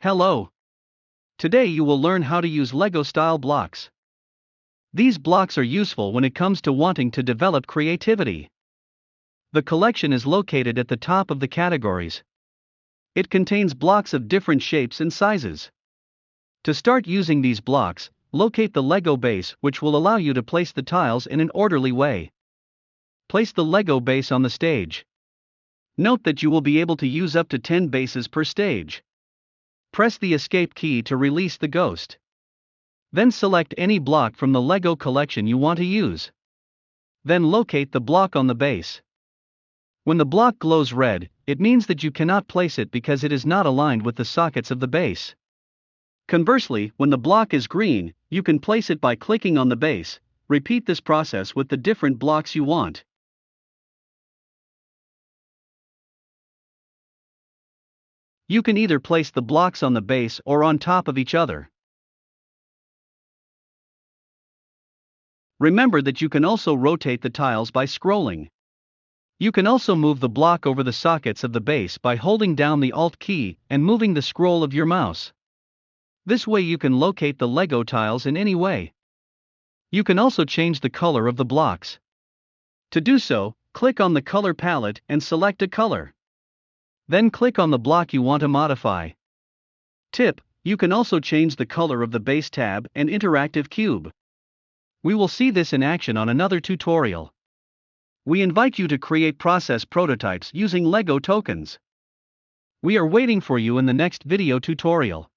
Hello. Today you will learn how to use Lego style blocks. These blocks are useful when it comes to wanting to develop creativity. The collection is located at the top of the categories. It contains blocks of different shapes and sizes. To start using these blocks, locate the Lego base, which will allow you to place the tiles in an orderly way. Place the Lego base on the stage. Note that you will be able to use up to 10 bases per stage. Press the escape key to release the ghost. Then select any block from the Lego collection you want to use. Then locate the block on the base. When the block glows red, it means that you cannot place it because it is not aligned with the sockets of the base. Conversely, when the block is green, you can place it by clicking on the base. Repeat this process with the different blocks you want. You can either place the blocks on the base or on top of each other. Remember that you can also rotate the tiles by scrolling. You can also move the block over the sockets of the base by holding down the Alt key and moving the scroll of your mouse. This way you can locate the Lego tiles in any way. You can also change the color of the blocks. To do so, click on the color palette and select a color. Then click on the block you want to modify. Tip: you can also change the color of the base tab and interactive cube. We will see this in action on another tutorial. We invite you to create process prototypes using Lego tokens. We are waiting for you in the next video tutorial.